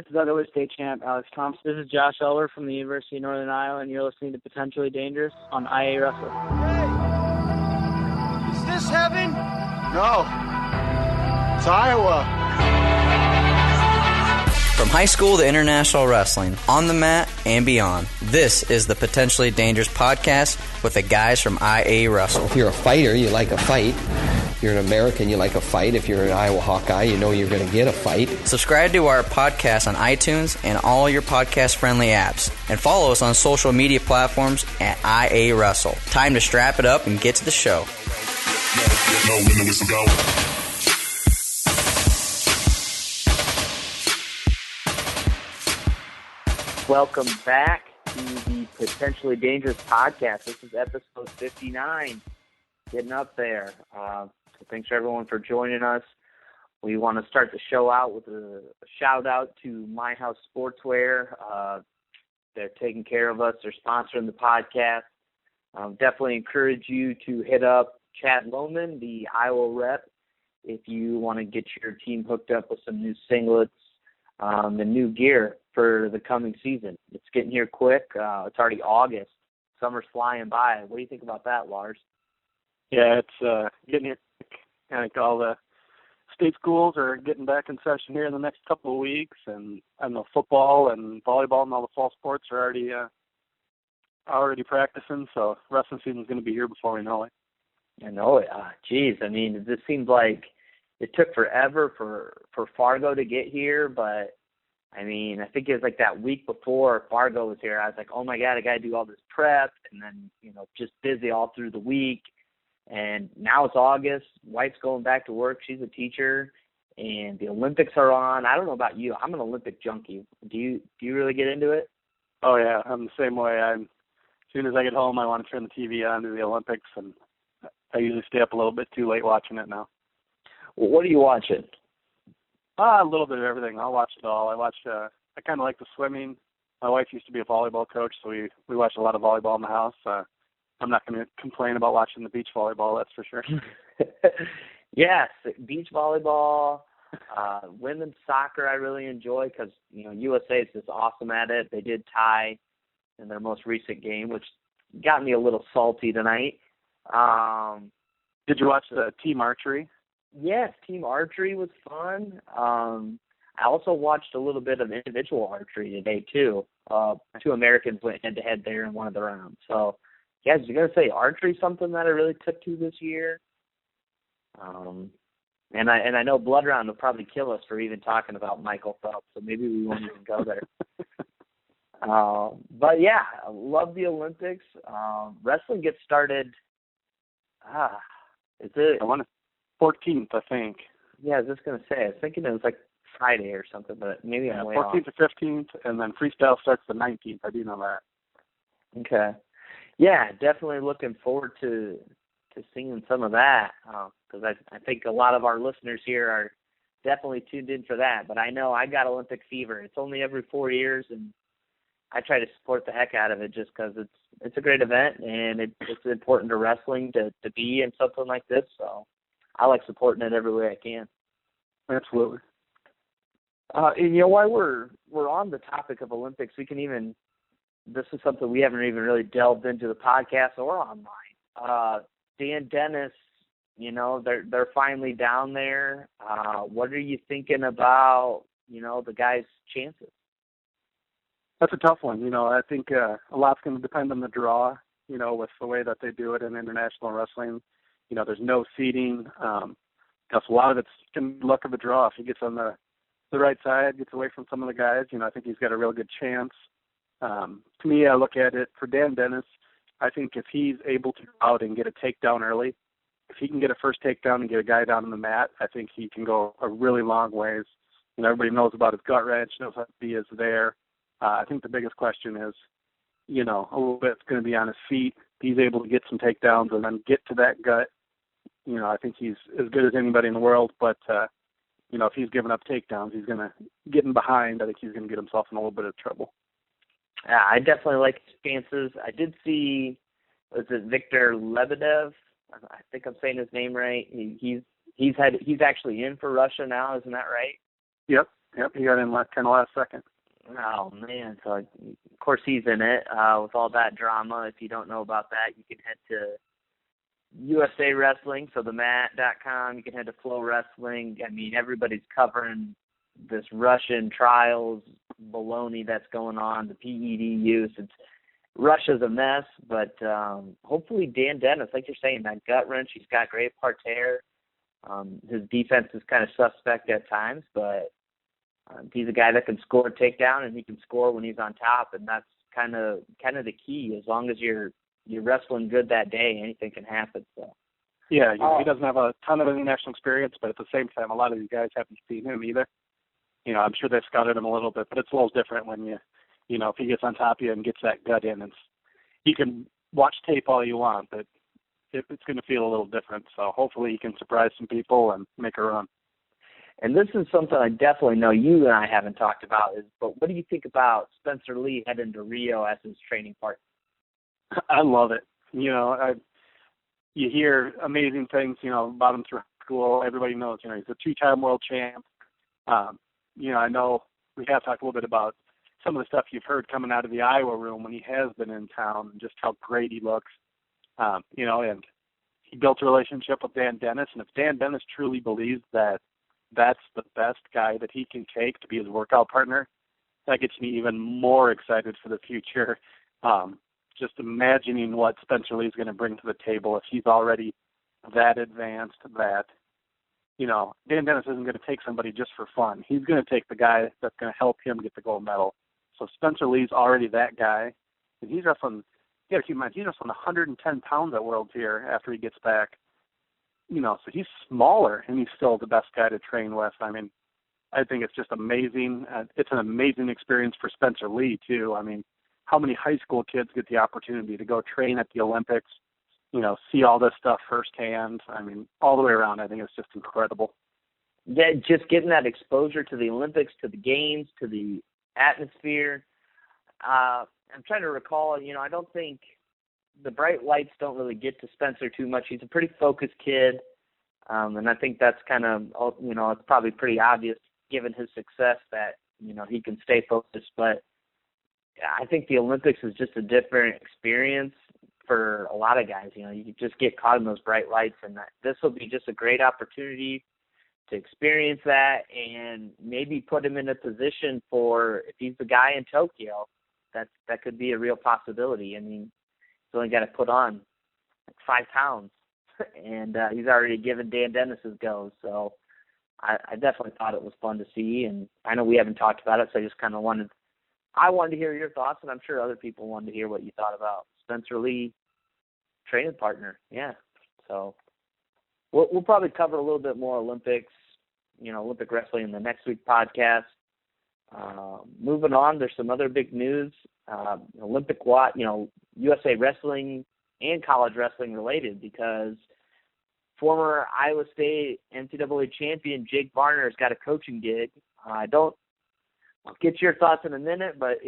This is otherwise state champ Alex Thompson. This is Josh Elwer from the University of Northern Iowa, and you're listening to Potentially Dangerous on IA Wrestling. Hey, is this heaven? No, it's Iowa. From high school to international wrestling, on the mat and beyond, this is the Potentially Dangerous podcast with the guys from IA Wrestle. If you're a fighter, you like a fight. If you're an American, you like a fight. If you're an Iowa Hawkeye, you know you're going to get a fight. Subscribe to our podcast on iTunes and all your podcast-friendly apps. And follow us on social media platforms at IA Wrestle. Time to strap it up and get to the show. Welcome back to the Potentially Dangerous podcast. This is episode 59, getting up there. So thanks for everyone for joining us. We want to start the show out with a shout out to My House Sportswear. They're taking care of us. They're sponsoring the podcast. Definitely encourage you to hit up Chad Lohman, the Iowa rep, if you want to get your team hooked up with some new singlets and new gear for the coming season. It's getting here quick. It's already August. Summer's flying by. What do you think about that, Lars? Yeah, it's getting here quick. I think all the state schools are getting back in session here in the next couple of weeks, and I know football and volleyball and all the fall sports are already practicing, so wrestling season's going to be here before we know it. I know it. Geez, I mean, it just seems like it took forever for Fargo to get here, but I mean, I think it was like that week before Fargo was here. I was like, oh my God, I got to do all this prep, and then, just busy all through the week. And now it's August. Wife's going back to work. She's a teacher, and the Olympics are on. I don't know about you. I'm an Olympic junkie. Do you really get into it? Oh yeah, I'm the same way. As soon as I get home, I want to turn the TV on to the Olympics, and I usually stay up a little bit too late watching it now. Well, what are you watching? A little bit of everything. I'll watch it all. I kind of like the swimming. My wife used to be a volleyball coach, so we watch a lot of volleyball in the house. I'm not going to complain about watching the beach volleyball, that's for sure. Yes, beach volleyball, women's soccer I really enjoy because, USA is just awesome at it. They did tie in their most recent game, which got me a little salty tonight. Did you watch the team archery? Yes, team archery was fun. I also watched a little bit of individual archery today, too. Two Americans went head-to-head there in one of the rounds. So, yeah, you're going to say archery something that I really took to this year. And I know Blood Round will probably kill us for even talking about Michael Phelps, so maybe we won't even go there. But, yeah, I love the Olympics. Wrestling gets started, is it? 14th, I think. Yeah, I was just going to say, I was thinking it was like Friday or something, but maybe I'm way 14th off. to 15th, and then freestyle starts the 19th. I do know that. Okay. Yeah, definitely looking forward to seeing some of that because I think a lot of our listeners here are definitely tuned in for that. But I know I got Olympic fever. It's only every 4 years, and I try to support the heck out of it just because it's a great event, and it's important to wrestling to be in something like this. So I like supporting it every way I can. Absolutely. And while we're on the topic of Olympics, we can even, this is something we haven't even really delved into the podcast or online. Dan Dennis, they're finally down there. What are you thinking about, the guy's chances? That's a tough one. I think a lot's going to depend on the draw, with the way that they do it in international wrestling. There's no seeding. So a lot of it's going to be luck of the draw. If he gets on the right side, gets away from some of the guys, I think he's got a real good chance. To me, I look at it for Dan Dennis. I think if he's able to go out and get a takedown early, if he can get a first takedown and get a guy down on the mat, I think he can go a really long ways. Everybody knows about his gut wrench, knows how he is there. I think the biggest question is, a little bit's going to be on his feet. He's able to get some takedowns and then get to that gut. I think he's as good as anybody in the world, but, if he's giving up takedowns, he's going to get in behind. I think he's going to get himself in a little bit of trouble. Yeah, I definitely like his chances. I did see, was it Victor Lebedev? I think I'm saying his name right. He's actually in for Russia now, isn't that right? Yep. Yep, he got in kind of last second. Oh, man. So, of course, he's in it with all that drama. If you don't know about that, you can head to USA Wrestling, so themat.com. You can head to Flow Wrestling. I mean, everybody's covering this Russian trials baloney that's going on, the PED use. Russia's a mess, but hopefully Dan Dennis, like you're saying, that gut wrench, he's got great parterre. His defense is kind of suspect at times, but he's a guy that can score a takedown, and he can score when he's on top, and that's kind of the key. As long as you're wrestling good that day, anything can happen. So. Yeah, he doesn't have a ton of international experience, but at the same time, a lot of these guys haven't seen him either. I'm sure they've scouted him a little bit, but it's a little different when if he gets on top of you and gets that gut in. You can watch tape all you want, but it's going to feel a little different. So hopefully he can surprise some people and make a run. And this is something I definitely know you and I haven't talked about, but what do you think about Spencer Lee heading to Rio as his training partner? I love it. You hear amazing things, about him through school. Everybody knows, he's a two-time world champ. I know we have talked a little bit about some of the stuff you've heard coming out of the Iowa room when he has been in town and just how great he looks. And he built a relationship with Dan Dennis, and if Dan Dennis truly believes that that's the best guy that he can take to be his workout partner, that gets me even more excited for the future. Just imagining what Spencer Lee is going to bring to the table if he's already that advanced that, Dan Dennis isn't going to take somebody just for fun. He's going to take the guy that's going to help him get the gold medal. So Spencer Lee's already that guy. And he's wrestling, you got to keep in mind, he's wrestling 110 pounds at Worlds here after he gets back. So he's smaller, and he's still the best guy to train with. I mean, I think it's just amazing. It's an amazing experience for Spencer Lee, too. I mean, how many high school kids get the opportunity to go train at the Olympics, see all this stuff firsthand? I mean, all the way around, I think it's just incredible. Yeah, just getting that exposure to the Olympics, to the games, to the atmosphere. I'm trying to recall, I don't think the bright lights don't really get to Spencer too much. He's a pretty focused kid, and I think that's kind of, it's probably pretty obvious given his success that, he can stay focused. But I think the Olympics is just a different experience for a lot of guys. You just get caught in those bright lights, and this will be just a great opportunity to experience that and maybe put him in a position for, if he's the guy in Tokyo, that could be a real possibility. I mean, he's only got to put on 5 pounds, and he's already given Dan Dennis his go. So I definitely thought it was fun to see, and I know we haven't talked about it, so I just kind of wanted to hear your thoughts, and I'm sure other people wanted to hear what you thought about Spencer Lee, training partner. Yeah. So we'll probably cover a little bit more Olympics, Olympic wrestling in the next week podcast. Moving on, there's some other big news. Olympic Watch, USA Wrestling and college wrestling related, because former Iowa State NCAA champion Jake Varner has got a coaching gig. I'll get your thoughts in a minute, but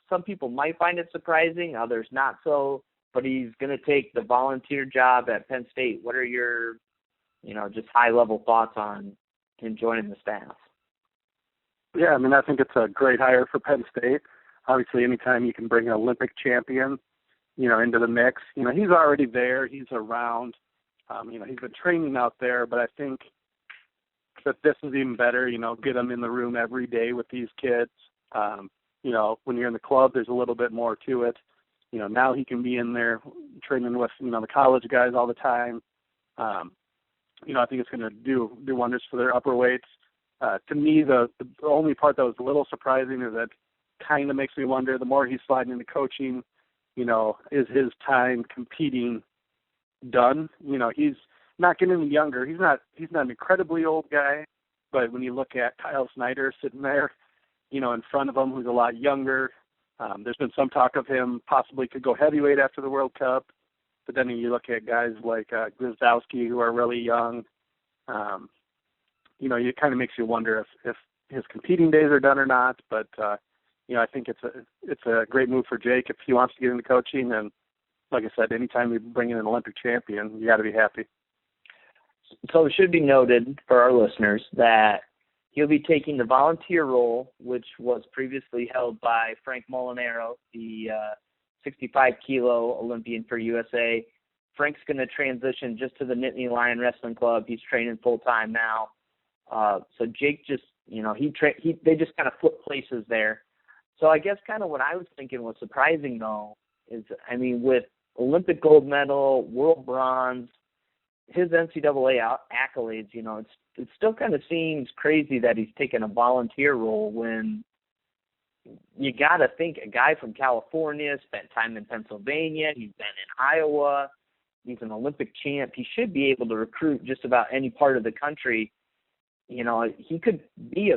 some people might find it surprising, others not so. But he's going to take the volunteer job at Penn State. What are your, just high-level thoughts on him joining the staff? Yeah, I mean, I think it's a great hire for Penn State. Obviously, anytime you can bring an Olympic champion, into the mix, he's already there. He's around. He's been training out there, but I think that this is even better, get him in the room every day with these kids. When you're in the club, there's a little bit more to it. Now he can be in there training with, the college guys all the time. I think it's going to do wonders for their upper weights. To me, the only part that was a little surprising is that kind of makes me wonder, the more he's sliding into coaching, is his time competing done? He's not getting any younger. He's not an incredibly old guy, but when you look at Kyle Snyder sitting there, in front of him, who's a lot younger, there's been some talk of him possibly could go heavyweight after the World Cup, but then you look at guys like Gwizdowski, who are really young. It kind of makes you wonder if his competing days are done or not. But I think it's a great move for Jake if he wants to get into coaching. And like I said, anytime you bring in an Olympic champion, you got to be happy. So it should be noted for our listeners that He'll be taking the volunteer role, which was previously held by Frank Molinaro, the 65-kilo Olympian for USA. Frank's going to transition just to the Nittany Lion Wrestling Club. He's training full-time now. So Jake just, they just kind of flip places there. So I guess kind of what I was thinking was surprising, though, is, with Olympic gold medal, world bronze, his NCAA accolades, it still kind of seems crazy that he's taken a volunteer role when you got to think a guy from California, spent time in Pennsylvania, he's been in Iowa, he's an Olympic champ. He should be able to recruit just about any part of the country. He could be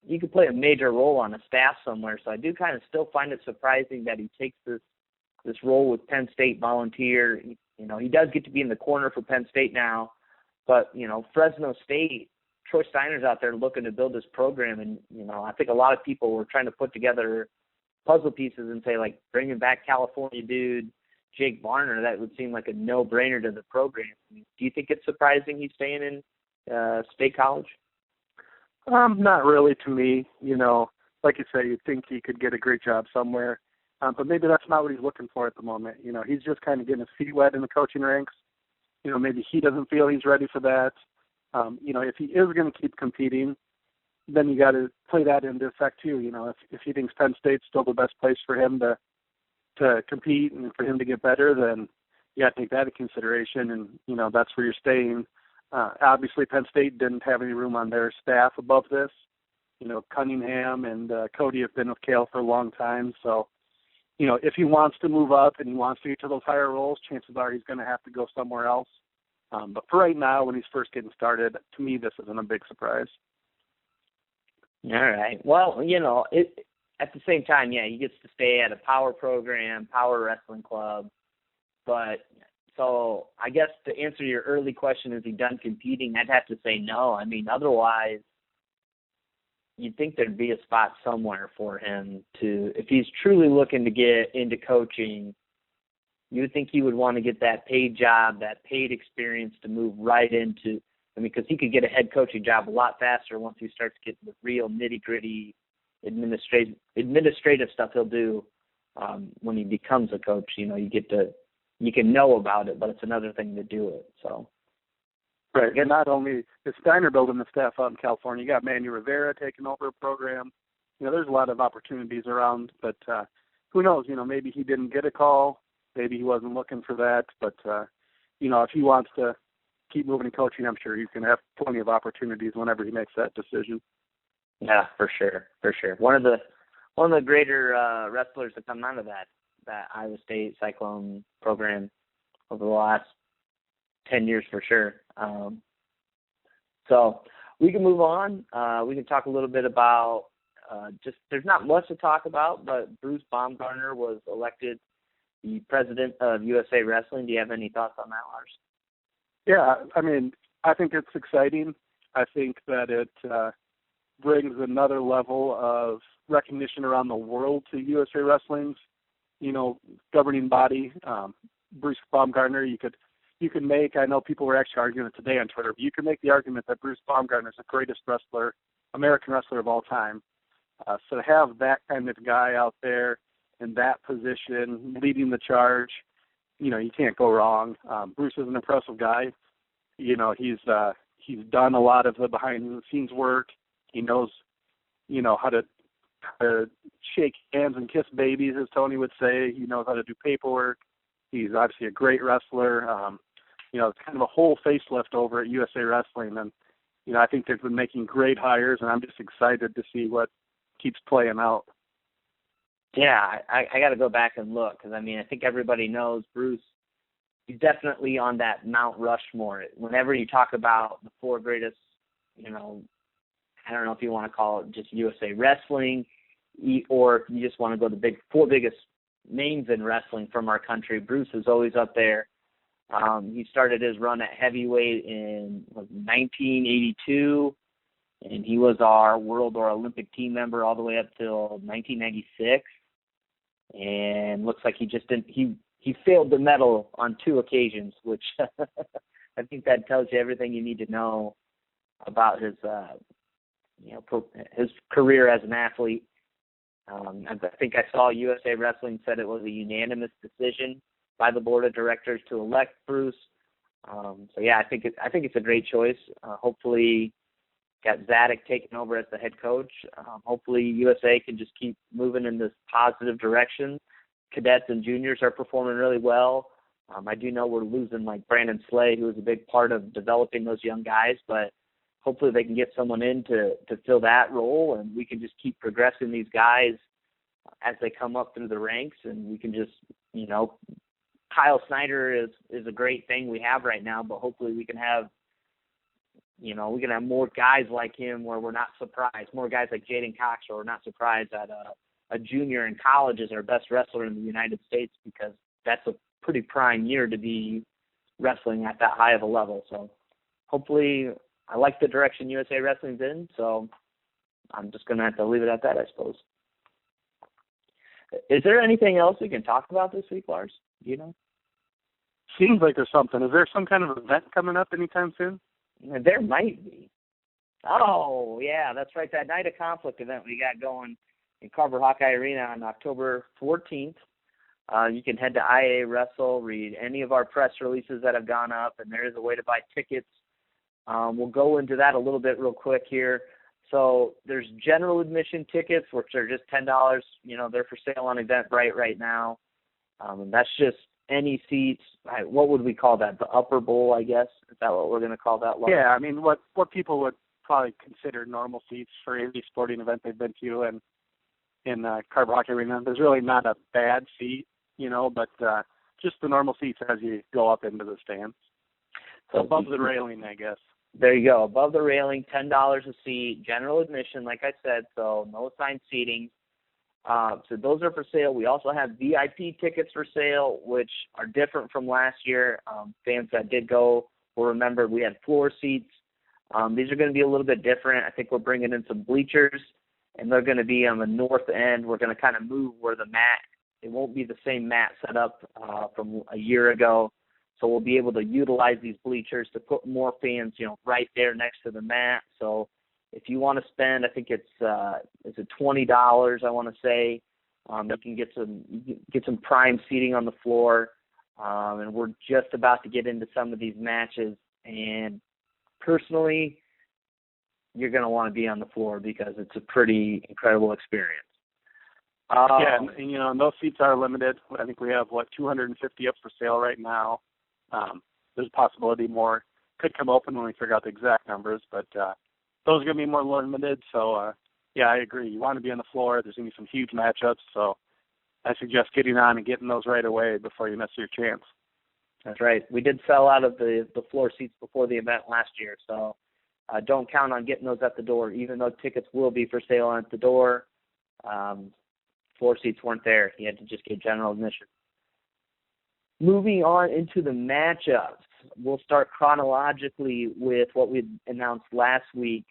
he could play a major role on a staff somewhere. So I do kind of still find it surprising that he takes this role with Penn State volunteer. He does get to be in the corner for Penn State now, but, Fresno State, Troy Steiner's out there looking to build this program. And, I think a lot of people were trying to put together puzzle pieces and say, like, bringing back California dude Jake Varner, that would seem like a no-brainer to the program. Do you think it's surprising he's staying in State College? Not really to me. Like you say, you'd think he could get a great job somewhere. But maybe that's not what he's looking for at the moment. He's just kind of getting his feet wet in the coaching ranks. Maybe he doesn't feel he's ready for that. If he is going to keep competing, then you got to play that into effect too. If he thinks Penn State's still the best place for him to compete and for him to get better, then you got to take that into consideration. And, that's where you're staying. Obviously, Penn State didn't have any room on their staff above this. Cunningham and Cody have been with Cale for a long time. So, if he wants to move up and he wants to get to those higher roles, chances are he's going to have to go somewhere else. But for right now, when he's first getting started, to me, this isn't a big surprise. All right. Well, at the same time, he gets to stay at a power program, power wrestling club. But so I guess to answer your early question, is he done competing? I'd have to say no. Otherwise, you'd think there'd be a spot somewhere for him to, if he's truly looking to get into coaching, you would think he would want to get that paid job, that paid experience to move right into, because he could get a head coaching job a lot faster once he starts getting the real nitty-gritty administrative stuff he'll do when he becomes a coach. You can know about it, but it's another thing to do it. So. Right, and not only is Steiner building the staff out in California, you got Manny Rivera taking over a program. There's a lot of opportunities around, but who knows? Maybe he didn't get a call. Maybe he wasn't looking for that. But, if he wants to keep moving and coaching, I'm sure he's going to have plenty of opportunities whenever he makes that decision. Yeah, for sure. One of the greater wrestlers to come out of that Iowa State Cyclone program over the last 10 years for sure. So we can move on. We can talk a little bit about there's not much to talk about, but Bruce Baumgartner was elected the president of USA Wrestling. Do you have any thoughts on that, Lars? Yeah, I think it's exciting. I think that it brings another level of recognition around the world to USA Wrestling's, governing body. Bruce Baumgartner, you could make, I know people were actually arguing it today on Twitter, but you can make the argument that Bruce Baumgartner is the greatest American wrestler of all time. So to have that kind of guy out there in that position, leading the charge, you can't go wrong. Bruce is an impressive guy. He's done a lot of the behind-the-scenes work. He knows, how to shake hands and kiss babies, as Tony would say. He knows how to do paperwork. He's obviously a great wrestler. It's kind of a whole facelift over at USA Wrestling. And, I think they've been making great hires, and I'm just excited to see what keeps playing out. Yeah, I got to go back and look because, I think everybody knows Bruce. He's definitely on that Mount Rushmore. Whenever you talk about the four greatest, I don't know if you want to call it just USA Wrestling or if you just want to go the four biggest names in wrestling from our country, Bruce is always up there. He started his run at heavyweight in 1982, and he was our world or Olympic team member all the way up till 1996. And looks like he just didn't. He failed the medal on 2 occasions, which I think that tells you everything you need to know about his his career as an athlete. I think I saw USA Wrestling said it was a unanimous decision by the board of directors to elect Bruce. So yeah, I think it's a great choice. Hopefully, got Zadek taking over as the head coach. Hopefully, USA can just keep moving in this positive direction. Cadets and juniors are performing really well. I do know we're losing like Brandon Slay, who was a big part of developing those young guys, but hopefully they can get someone in to fill that role, and we can just keep progressing these guys as they come up through the ranks, and we can just, Kyle Snyder is a great thing we have right now, but hopefully we can have more guys like him where we're not surprised, more guys like Jaden Cox, where we're not surprised that a junior in college is our best wrestler in the United States, because that's a pretty prime year to be wrestling at that high of a level. So hopefully, I like the direction USA Wrestling's in, so I'm just going to have to leave it at that, I suppose. Is there anything else we can talk about this week, Lars? Do you know? Seems like there's something. Is there some kind of event coming up anytime soon? There might be. Oh, yeah, that's right. That Night of Conflict event we got going in Carver Hawkeye Arena on October 14th. You can head to IA Wrestle, read any of our press releases that have gone up, and there is a way to buy tickets. We'll go into that a little bit real quick here. So there's general admission tickets, which are just $10. They're for sale on Eventbrite right now. And that's just any seats. What would we call that? The upper bowl, I guess. Is that what we're going to call that? Lars? Yeah, I mean, what people would probably consider normal seats for any sporting event they've been to, and in Carver Hawkeye Arena, there's really not a bad seat, but just the normal seats as you go up into the stands. So above the railing, I guess. There you go. Above the railing, $10 a seat, general admission, like I said, so no assigned seating. So those are for sale. We also have VIP tickets for sale, which are different from last year. Fans that did go will remember we had floor seats. These are going to be a little bit different. I think we're bringing in some bleachers, and they're going to be on the north end. We're going to kind of move where the mat, it won't be the same mat set up from a year ago. So we'll be able to utilize these bleachers to put more fans, right there next to the mat. So if you want to spend, I think it's $20, I want to say, you can get some prime seating on the floor. And we're just about to get into some of these matches. And personally, you're going to want to be on the floor because it's a pretty incredible experience. And those seats are limited. I think we have 250 up for sale right now. There's a possibility more could come open when we figure out the exact numbers, but those are going to be more limited. So, I agree. You want to be on the floor. There's going to be some huge matchups, so I suggest getting on and getting those right away before you miss your chance. That's right. We did sell out of the floor seats before the event last year, so don't count on getting those at the door, even though tickets will be for sale at the door. Floor seats weren't there. You had to just get general admission. Moving on into the matchups, we'll start chronologically with what we announced last week.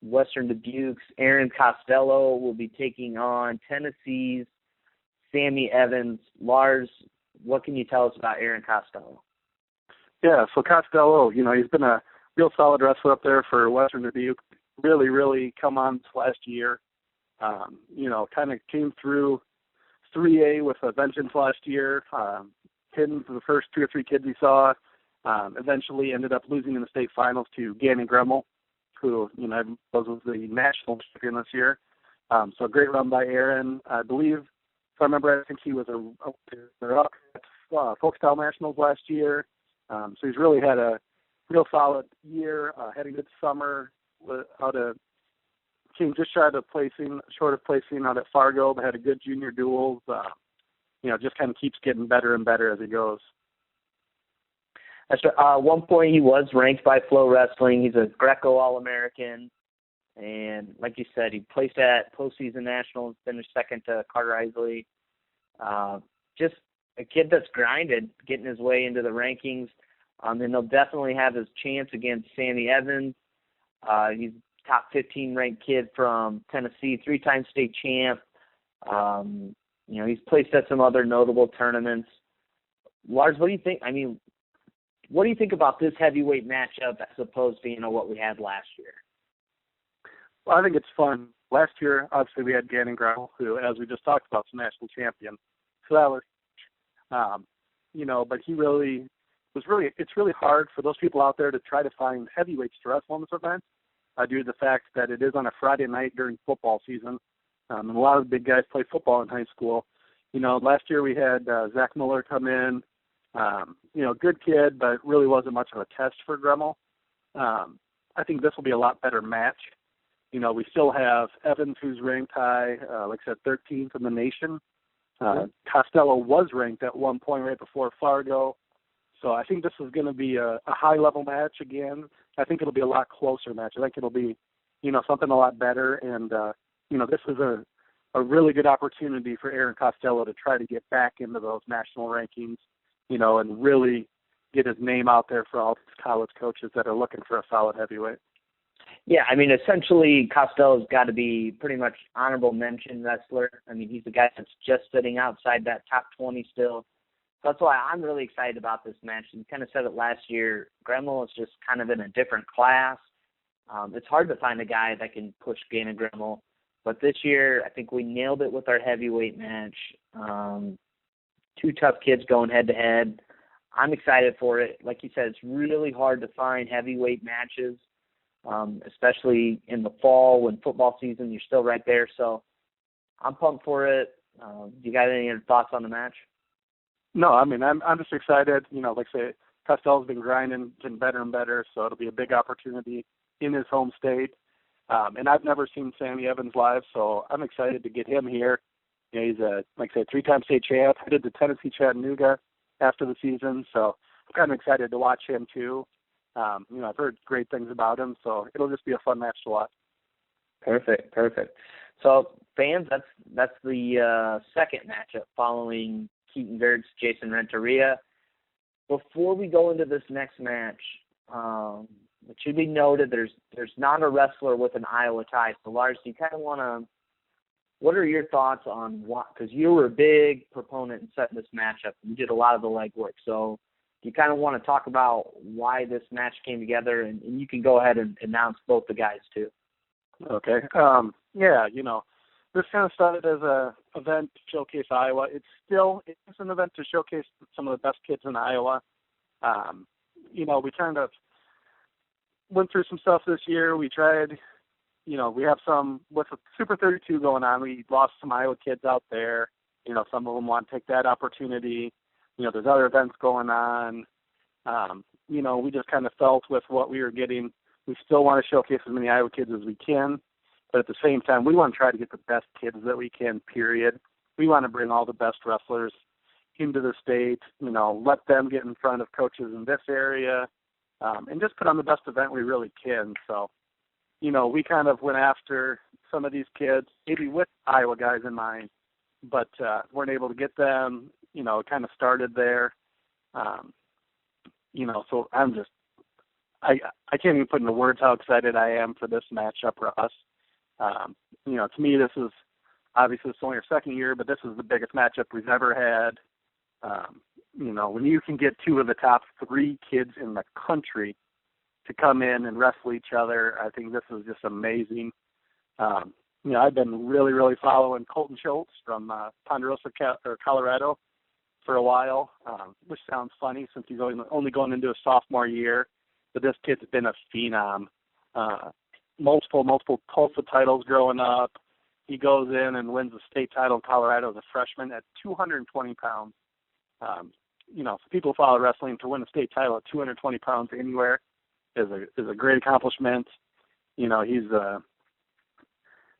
Western Dubuque's Aaron Costello will be taking on Tennessee's Sammy Evans. Lars, what can you tell us about Aaron Costello? Yeah, so Costello, he's been a real solid wrestler up there for Western Dubuque. Really, really come on this last year. Kind of came through 3A with a vengeance last year, hidden for the first 2 or 3 kids he saw. Eventually ended up losing in the state finals to Gannon Gremmel, who, was the national champion this year. So a great run by Aaron. I believe, if I remember, I think he was up at Folkstyle Nationals last year. So he's really had a real solid year, had a good summer, came just short of placing out at Fargo, but had a good junior duels. Just kind of keeps getting better and better as he goes. At one point, he was ranked by Flow Wrestling. He's a Greco All-American. And like you said, he placed at postseason nationals, finished second to Carter Isley. Just a kid that's grinded, getting his way into the rankings. And he'll definitely have his chance against Sammy Evans. He's top 15 ranked kid from Tennessee, 3-time state champ. He's placed at some other notable tournaments. Lars, what do you think? I mean, What do you think about this heavyweight matchup as opposed to, what we had last year? Well, I think it's fun. Last year, obviously, we had Gannon Grell, who, as we just talked about, is a national champion. So that was, but it's really hard for those people out there to try to find heavyweights to wrestle in this event due to the fact that it is on a Friday night during football season. And a lot of the big guys play football in high school. Last year we had Zach Miller come in, good kid, but really wasn't much of a test for Gremmel. I think this will be a lot better match. We still have Evans, who's ranked high, like I said, 13th in the nation. Costello was ranked at one point right before Fargo. So I think this is going to be a high-level match again. I think it'll be a lot closer match. I think it'll be, something a lot better. And, this is a really good opportunity for Aaron Costello to try to get back into those national rankings, and really get his name out there for all these college coaches that are looking for a solid heavyweight. Yeah, essentially Costello's got to be pretty much honorable mention wrestler. He's the guy that's just sitting outside that top 20 still. So that's why I'm really excited about this match. You kind of said it last year. Gremmel is just kind of in a different class. It's hard to find a guy that can push Gannon Gremmel. But this year, I think we nailed it with our heavyweight match. Two tough kids going head-to-head. I'm excited for it. Like you said, it's really hard to find heavyweight matches, especially in the fall when football season, you're still right there. So I'm pumped for it. You got any other thoughts on the match? No, I'm just excited. Like I say, Costello's been grinding, getting better and better, so it'll be a big opportunity in his home state. And I've never seen Sammy Evans live, so I'm excited to get him here. He's a, like I said, 3-time state champ, headed to Tennessee Chattanooga after the season, so I'm kind of excited to watch him too. I've heard great things about him, so it'll just be a fun match to watch. Perfect. So, fans, that's the second matchup following Keaton Gertz, Jason Renteria. Before we go into this next match, it should be noted there's not a wrestler with an Iowa tie. So, Lars, do you kind of want to, what are your thoughts on what, because you were a big proponent in setting this matchup. You did a lot of the legwork. So, do you kind of want to talk about why this match came together? And you can go ahead and announce both the guys, too. Okay. This kind of started as a event to showcase Iowa. It's an event to showcase some of the best kids in Iowa. We kind of went through some stuff this year. We tried, we have some, with the Super 32 going on, we lost some Iowa kids out there. Some of them want to take that opportunity. There's other events going on. We just kind of felt with what we were getting, we still want to showcase as many Iowa kids as we can. But at the same time, we want to try to get the best kids that we can, period. We want to bring all the best wrestlers into the state, let them get in front of coaches in this area, and just put on the best event we really can. So, we kind of went after some of these kids, maybe with Iowa guys in mind, but weren't able to get them, kind of started there. So I can't even put into words how excited I am for this matchup for us. To me, this is obviously it's only our second year, but this is the biggest matchup we've ever had. When you can get two of the top 3 kids in the country to come in and wrestle each other, I think this is just amazing. I've been really, really following Colton Schultz from Ponderosa, Colorado for a while, which sounds funny since he's only going into a sophomore year, but this kid's been a phenom. Multiple Tulsa titles growing up. He goes in and wins the state title in Colorado as a freshman at 220 pounds. For people who follow wrestling, to win a state title at 220 pounds anywhere is a great accomplishment. He's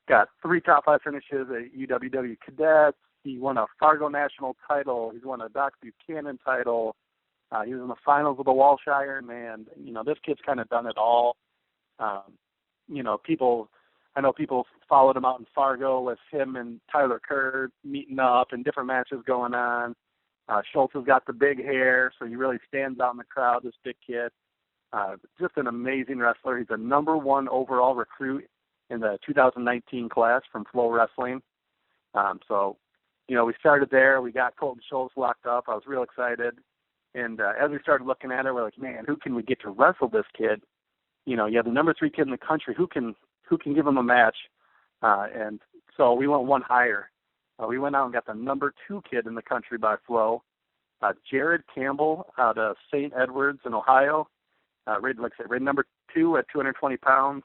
got 3 top 5 finishes at UWW Cadets. He won a Fargo national title. He's won a Doc Buchanan title. He was in the finals of the Walsh Ironman. This kid's kind of done it all. I know people followed him out in Fargo with him and Tyler Kerr meeting up and different matches going on. Schultz has got the big hair, so he really stands out in the crowd, this big kid. Just an amazing wrestler. He's a number 1 overall recruit in the 2019 class from Flow Wrestling. We started there. We got Colton Schultz locked up. I was real excited. And as we started looking at it, we're like, man, who can we get to wrestle this kid? You know, you have the number 3 kid in the country. Who can give him a match? And so we went one higher. We went out and got the number 2 kid in the country by flow, Jared Campbell out of St. Edwards in Ohio. Rated number 2 at 220 pounds.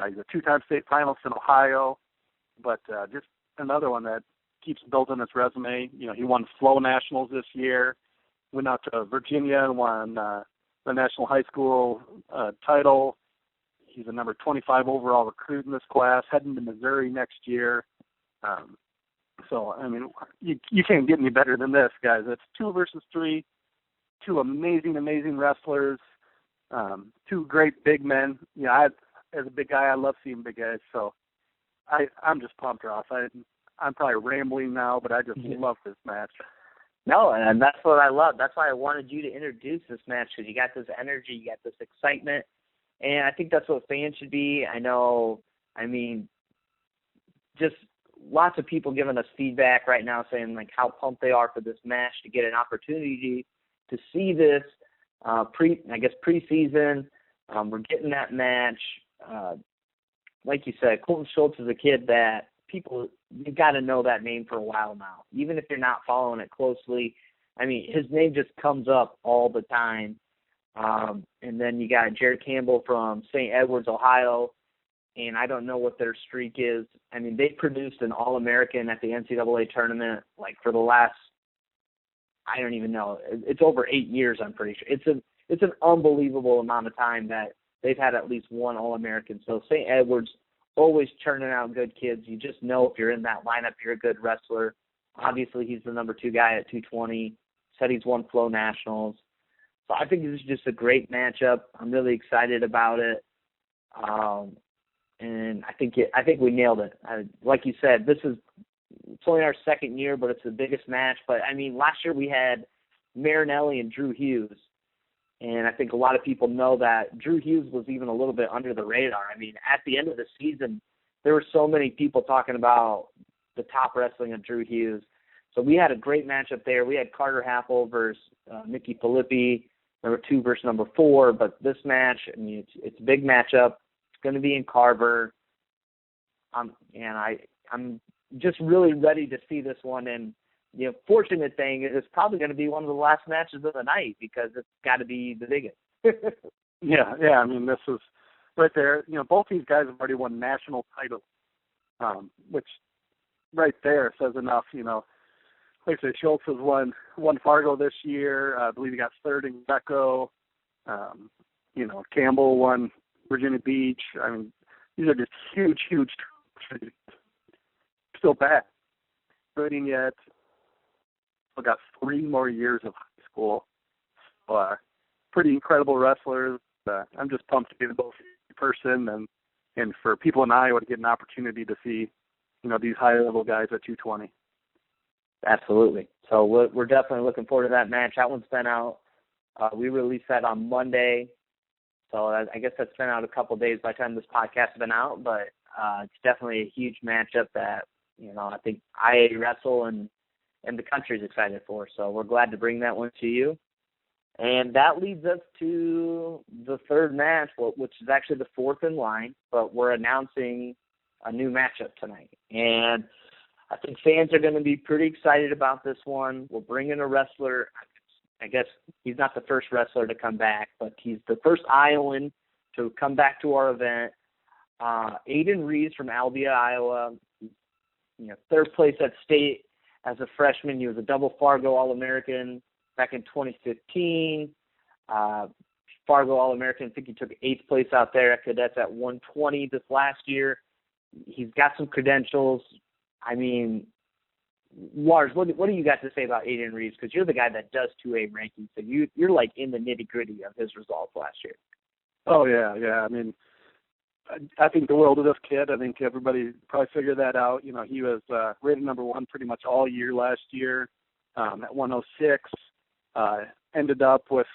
He's a 2-time state finalist in Ohio, but just another one that keeps building his resume. You know, he won Flow Nationals this year, went out to Virginia and won the National High School title. He's a number 25 overall recruit in this class, heading to Missouri next year. So, I mean, you can't get any better than this, guys. It's 2 versus 3, 2 amazing wrestlers, 2 great big men. You know, as a big guy, I love seeing big guys, so I'm just pumped, Ross. I'm probably rambling now, but I just love this match. No, and that's what I love. That's why I wanted you to introduce this match, because you got this energy, you got this excitement, and I think that's what fans should be. Just lots of people giving us feedback right now saying, like, how pumped they are for this match, to get an opportunity to see this preseason. We're getting that match. Like you said, Colton Schultz is a kid that you've got to know that name for a while now. Even if you're not following it closely, I mean, his name just comes up all the time. And then you got Jared Campbell from St. Edwards, Ohio, and I don't know what their streak is. I mean, they produced an All-American at the NCAA tournament, like, for the last, I don't even know. It's over 8 years, I'm pretty sure. It's an unbelievable amount of time that they've had at least one All-American. So St. Edwards, always churning out good kids. You just know if you're in that lineup, you're a good wrestler. Obviously, he's the number 2 guy at 220. Said he's won Flow Nationals. So I think this is just a great matchup. I'm really excited about it. And I think we nailed it. Like you said, it's only our second year, but it's the biggest match. But, I mean, last year we had Marinelli and Drew Hughes. And I think a lot of people know that Drew Hughes was even a little bit under the radar. I mean, at the end of the season, there were so many people talking about the top wrestling of Drew Hughes. So we had a great matchup there. We had Carter Happel versus Mickey Filippi, number 2 versus number 4. But this match, I mean, it's a big matchup. It's going to be in Carver. And I'm just really ready to see this one. And the fortunate thing is it's probably going to be one of the last matches of the night, because it's got to be the biggest. Yeah. I mean, this is right there. You know, both these guys have already won national titles, which right there says enough. You know, like I said, Schultz has won Fargo this year. I believe he got 3rd in Greco. You know, Campbell won Virginia Beach. I mean, these are just huge. Still back. Rating yet. Still got 3 more years of high school. So, pretty incredible wrestlers. I'm just pumped to be both in person and for people in Iowa to get an opportunity to see, you know, these high-level guys at 220. Absolutely. So we're definitely looking forward to that match. That one's been out. We released that on Monday. So I guess that's been out a couple of days by the time this podcast has been out. But it's definitely a huge matchup that, you know, I think IA Wrestle and the country's excited for. So we're glad to bring that one to you. And that leads us to the 3rd match, which is actually the 4th in line, but we're announcing a new matchup tonight. And I think fans are going to be pretty excited about this one. We'll bring in a wrestler. I guess he's not the first wrestler to come back, but he's the first Iowan to come back to our event. Aiden Reeves from Albia, Iowa. You know, 3rd place at state as a freshman. He was a double Fargo All-American back in 2015. Fargo All-American, I think he took 8th place out there at cadets at 120 this last year. He's got some credentials. I mean, Lars, what do you got to say about Aiden Reeves? Because you're the guy that does 2A rankings, so you're like in the nitty-gritty of his results last year. Oh, yeah. I mean, I think the world of this kid. I think everybody probably figured that out. You know, he was rated number 1 pretty much all year last year at 106. Ended up with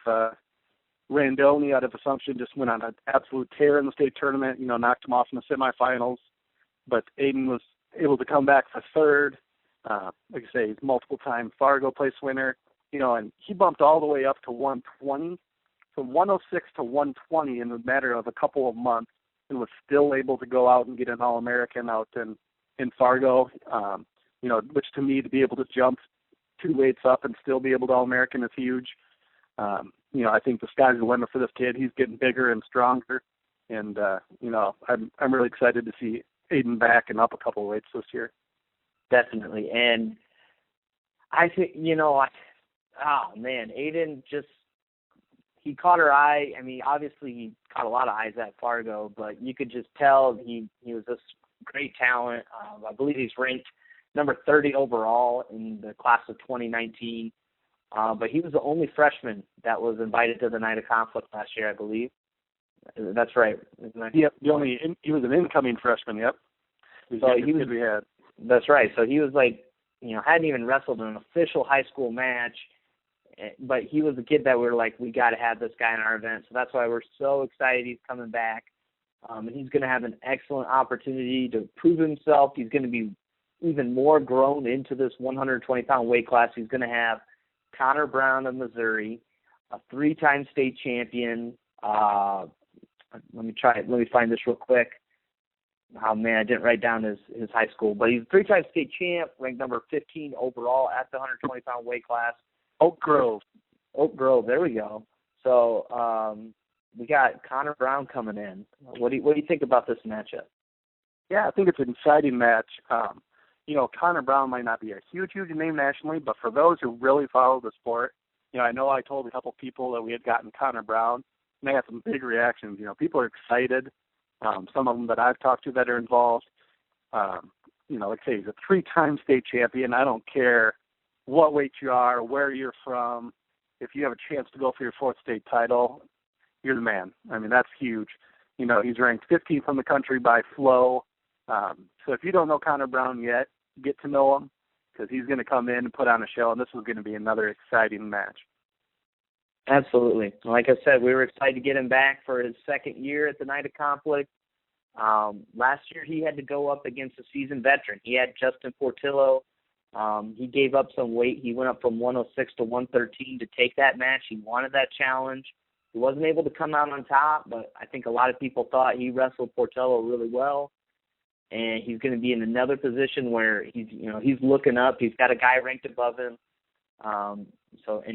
Randoni out of Assumption, just went on an absolute tear in the state tournament, you know, knocked him off in the semifinals. But Aiden was able to come back for 3rd. Like I say, he's multiple-time Fargo place winner. and he bumped all the way up to 120, from 106 to 120 in a matter of a couple of months, and was still able to go out and get an All-American out in Fargo, which to me, to be able to jump 2 weights up and still be able to All-American is huge. I think the sky's the limit for this kid. He's getting bigger and stronger, and I'm really excited to see Aiden back and up a couple of weights this year. Definitely, and I think Aiden he caught our eye. I mean, obviously he caught a lot of eyes at Fargo, but you could just tell he was this great talent. I believe he's ranked number 30 overall in the class of 2019. But he was the only freshman that was invited to the Night of Conflict last year, I believe. That's right. Yep. He was an incoming freshman. Yep. We had. That's right. So he was hadn't even wrestled in an official high school match, but he was a kid that we were like, we got to have this guy in our event. So that's why we're so excited he's coming back. And he's going to have an excellent opportunity to prove himself. He's going to be even more grown into this 120-pound weight class. He's going to have Connor Brown of Missouri, a 3-time state champion. Let me find this real quick. Oh, man, I didn't write down his high school. But he's a 3-time state champ, ranked number 15 overall at the 120-pound weight class. Oak Grove, there we go. So we got Connor Brown coming in. What do you think about this matchup? Yeah, I think it's an exciting match. Connor Brown might not be a huge name nationally, but for those who really follow the sport, I know I told a couple people that we had gotten Connor Brown, and they had some big reactions. People are excited. Some of them that I've talked to that are involved. Like I say, he's a 3-time state champion. I don't care what weight you are, where you're from. If you have a chance to go for your 4th state title, you're the man. I mean, that's huge. He's ranked 15th in the country by Flow. So if you don't know Connor Brown yet, get to know him, because he's going to come in and put on a show, and this is going to be another exciting match. Absolutely. Like I said, we were excited to get him back for his 2nd year at the Night of Conflict. Last year he had to go up against a seasoned veteran. He had Justin Portillo. He gave up some weight. He went up from 106 to 113 to take that match. He wanted that challenge. He wasn't able to come out on top, but I think a lot of people thought he wrestled Portillo really well. And he's going to be in another position where he's looking up. He's got a guy ranked above him. And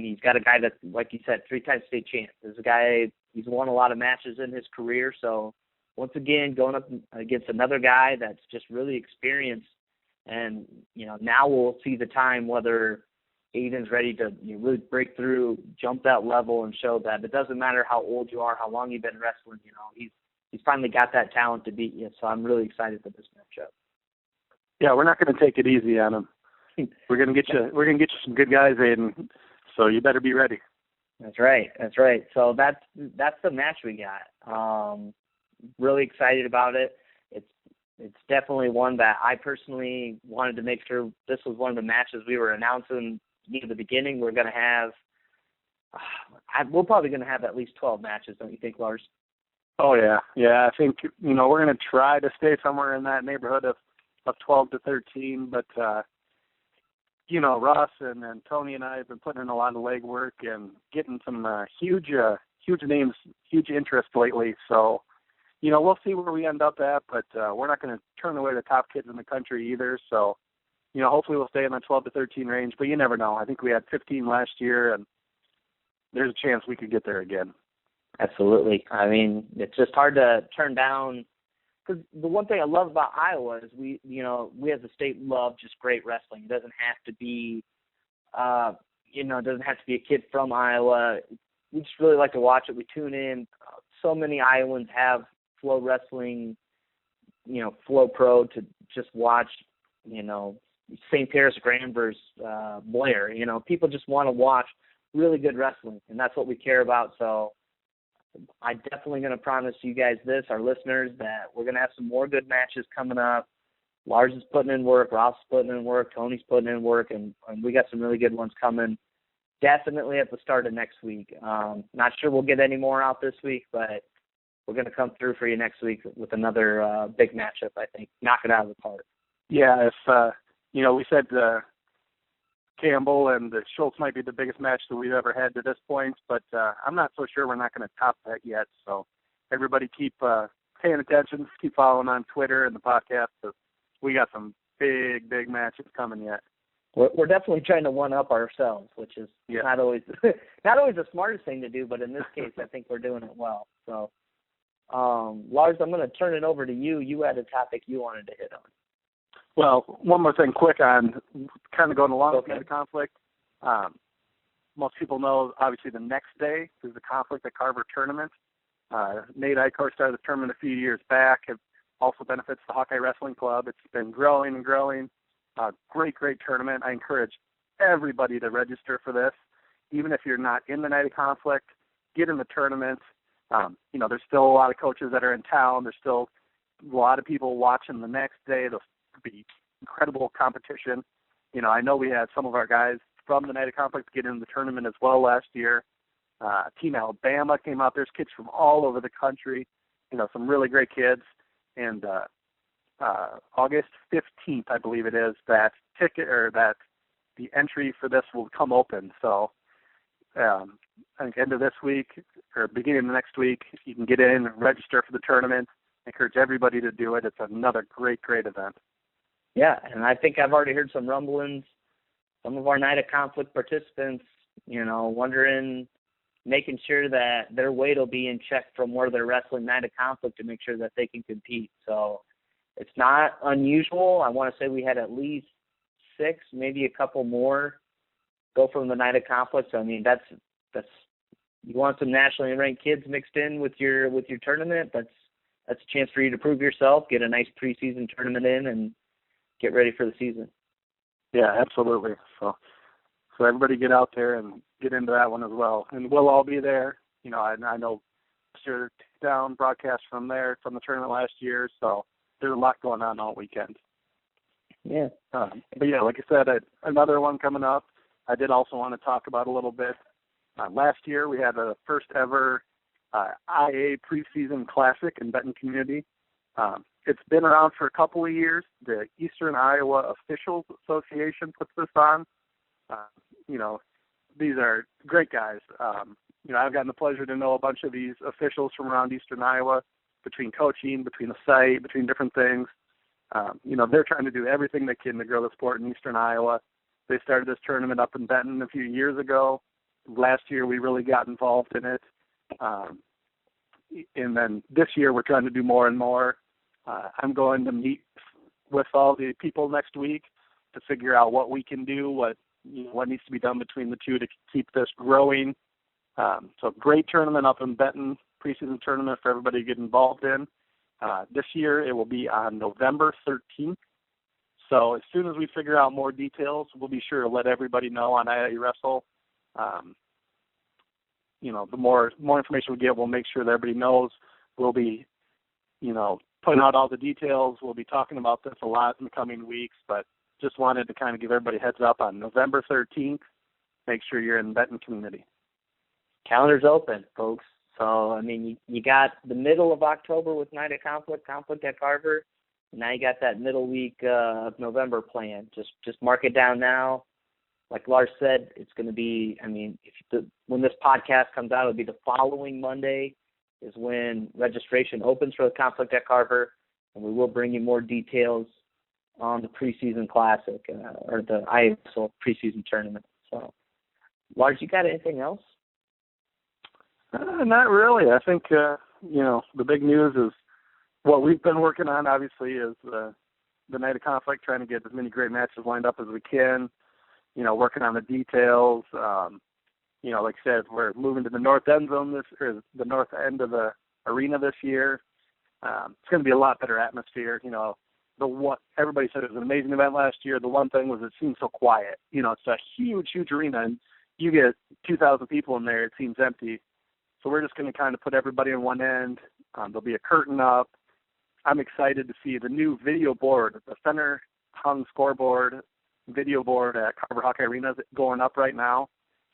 he's got a guy that's, like you said, 3-time state champ. There's a guy, he's won a lot of matches in his career. So once again, going up against another guy that's just really experienced. And, now we'll see the time whether Aiden's ready to really break through, jump that level, and show that it doesn't matter how old you are, how long you've been wrestling. He's finally got that talent to beat you. So I'm really excited for this matchup. Yeah, we're not going to take it easy on him. We're going to get you some good guys, Aiden. So you better be ready. That's right. So that's the match we got. Really excited about it. It's definitely one that I personally wanted to make sure this was one of the matches we were announcing near the beginning. We're going to have, we're probably going to have at least 12 matches, don't you think, Lars? Oh, yeah. Yeah, I think, we're going to try to stay somewhere in that neighborhood of 12 to 13. But, Russ and Tony and I have been putting in a lot of legwork and getting some huge names, huge interest lately. So, we'll see where we end up at, but we're not going to turn away the top kids in the country either. So, hopefully we'll stay in that 12 to 13 range, but you never know. I think we had 15 last year, and there's a chance we could get there again. Absolutely. I mean, it's just hard to turn down, because the one thing I love about Iowa is we as a state love just great wrestling. It doesn't have to be, it doesn't have to be a kid from Iowa. We just really like to watch it. We tune in. So many Iowans have Flow Wrestling, Flow Pro to just watch, St. Paris Grand versus Blair. People just want to watch really good wrestling, and that's what we care about. So I'm definitely going to promise you guys this, our listeners, that we're going to have some more good matches coming up. Lars is putting in work, Ross is putting in work, Tony's putting in work, and we got some really good ones coming definitely at the start of next week. Not sure we'll get any more out this week, but we're going to come through for you next week with another big matchup, I think. Knock it out of the park. Yeah, if, we said Campbell and Schultz might be the biggest match that we've ever had to this point, but I'm not so sure we're not going to top that yet. So everybody keep paying attention, keep following on Twitter and the podcast, because we got some big matches coming yet. We're definitely trying to one-up ourselves, which is not always the smartest thing to do, but in this case, I think we're doing it well. So, Lars, I'm going to turn it over to you. You had a topic you wanted to hit on. Well, one more thing quick on kind of going along with the conflict. Most people know, obviously, the next day is the Conflict at Carver tournament. Nate Eichhorst started the tournament a few years back. It also benefits the Hawkeye Wrestling Club. It's been growing and growing. Great tournament. I encourage everybody to register for this. Even if you're not in the Night of Conflict, get in the tournament. There's still a lot of coaches that are in town. There's still a lot of people watching the next day. There'll be incredible competition. I know we had some of our guys from the Night of Conflict get in the tournament as well last year. Team Alabama came out. There's kids from all over the country, some really great kids. And August 15th, I believe it is, that the entry for this will come open. So I think end of this week or beginning of the next week, you can get in and register for the tournament. I encourage everybody to do it. It's another great event. Yeah, and I think I've already heard some rumblings. Some of our Night of Conflict participants, wondering, making sure that their weight will be in check from where they're wrestling Night of Conflict to make sure that they can compete. So it's not unusual. I want to say we had at least 6, maybe a couple more go from the Night of Conflict. So, I mean, that's you want some nationally ranked kids mixed in with your tournament. That's a chance for you to prove yourself, get a nice preseason tournament in, and get ready for the season. Yeah, absolutely. So everybody get out there and get into that one as well. And we'll all be there. I know Mr. Down broadcast from the tournament last year, so there's a lot going on all weekend. Yeah. But yeah, like I said, another one coming up. I did also want to talk about a little bit. Last year we had the first ever IA preseason classic in Benton community. It's been around for a couple of years. The Eastern Iowa Officials Association puts this on. These are great guys. I've gotten the pleasure to know a bunch of these officials from around Eastern Iowa, between coaching, between the site, between different things. They're trying to do everything they can to grow the sport in Eastern Iowa. They started this tournament up in Benton a few years ago. Last year we really got involved in it. And then this year we're trying to do more and more. I'm going to meet with all the people next week to figure out what we can do, what needs to be done between the two to keep this growing. So great tournament up in Benton, preseason tournament for everybody to get involved in. This year it will be on November 13th. So as soon as we figure out more details, we'll be sure to let everybody know on IA Wrestle. The more information we get, we'll make sure that everybody knows. We'll be, putting out all the details. We'll be talking about this a lot in the coming weeks, but just wanted to kind of give everybody a heads up on November 13th. Make sure you're in the Benton community. Calendar's open, folks. So, I mean, you got the middle of October with Night of Conflict at Carver. And now you got that middle week of November planned. Just mark it down now. Like Lars said, it's going to be, when this podcast comes out, it'll be the following Monday is when registration opens for the Conflict at Carver, and we will bring you more details on the preseason classic or the ISL preseason tournament. So, Lars, you got anything else? Not really. I think, the big news is what we've been working on, obviously, is the Night of Conflict, trying to get as many great matches lined up as we can, working on the details. Like I said, we're moving to the north end zone the north end of the arena this year. It's going to be a lot better atmosphere. Everybody said it was an amazing event last year. The one thing was it seemed so quiet. It's a huge arena, and you get 2,000 people in there, it seems empty. So we're just going to kind of put everybody on one end. There'll be a curtain up. I'm excited to see the new video board, the center hung scoreboard video board at Carver Hawkeye Arena going up right now.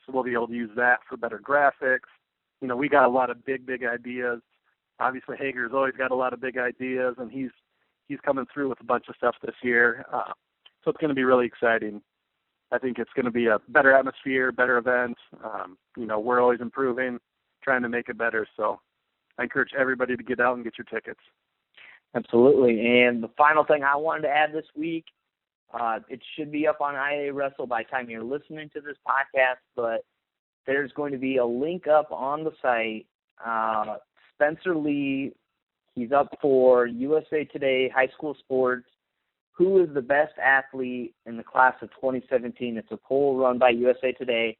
So we'll be able to use that for better graphics. We got a lot of big ideas. Obviously, Hager's always got a lot of big ideas, and he's coming through with a bunch of stuff this year. So it's going to be really exciting. I think it's going to be a better atmosphere, better event. We're always improving, trying to make it better. So I encourage everybody to get out and get your tickets. Absolutely. And the final thing I wanted to add this week, it should be up on IA Wrestle by the time you're listening to this podcast, but there's going to be a link up on the site. Spencer Lee, he's up for USA Today High School Sports. Who is the best athlete in the class of 2017? It's a poll run by USA Today,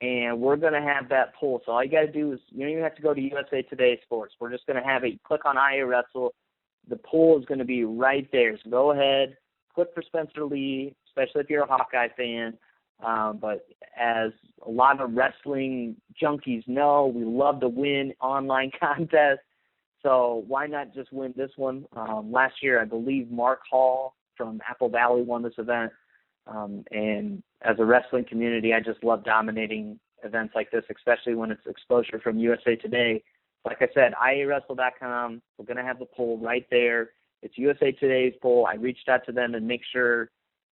and we're going to have that poll. So all you got to do is, you don't even have to go to USA Today Sports. We're just going to have it. Click on IA Wrestle. The poll is going to be right there. So go ahead, click for Spencer Lee, especially if you're a Hawkeye fan. But as a lot of wrestling junkies know, we love to win online contests. So why not just win this one? Last year, I believe Mark Hall from Apple Valley won this event. And as a wrestling community, I just love dominating events like this, especially when it's exposure from USA Today. Like I said, IAWrestle.com, we're going to have the poll right there. It's USA Today's poll. I reached out to them and make sure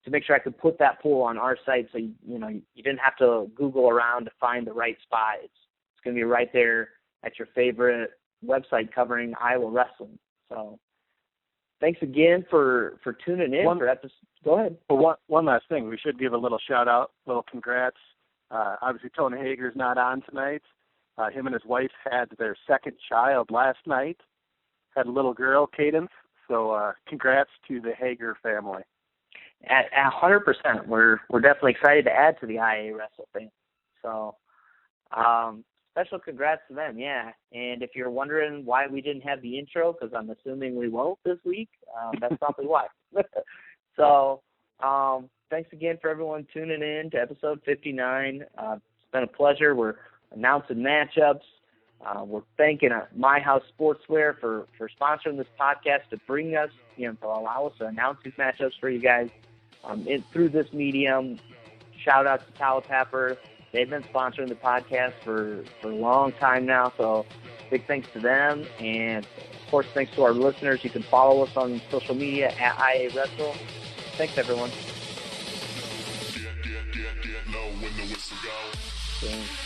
I could put that poll on our site so you didn't have to Google around to find the right spot. It's going to be right there at your favorite website covering Iowa wrestling. So thanks again for tuning in for episode. Go ahead. Well, one last thing. We should give a little shout-out, little congrats. Obviously, Tony Hager's not on tonight. Him and his wife had their second child last night, had a little girl, Cadence. So congrats to the Hager family. At 100%. We're definitely excited to add to the IA Wrestle thing. So special congrats to them, yeah. And if you're wondering why we didn't have the intro, because I'm assuming we won't this week, that's probably why. So thanks again for everyone tuning in to episode 59. It's been a pleasure. We're announcing matchups. We're thanking My House Sportswear for sponsoring this podcast to bring us, to allow us to announce these matchups for you guys through this medium. Shout out to Towel Tapper. They've been sponsoring the podcast for a long time now, so big thanks to them. And, of course, thanks to our listeners. You can follow us on social media at IA Wrestle. Thanks, everyone. Know when the whistle go. Thanks.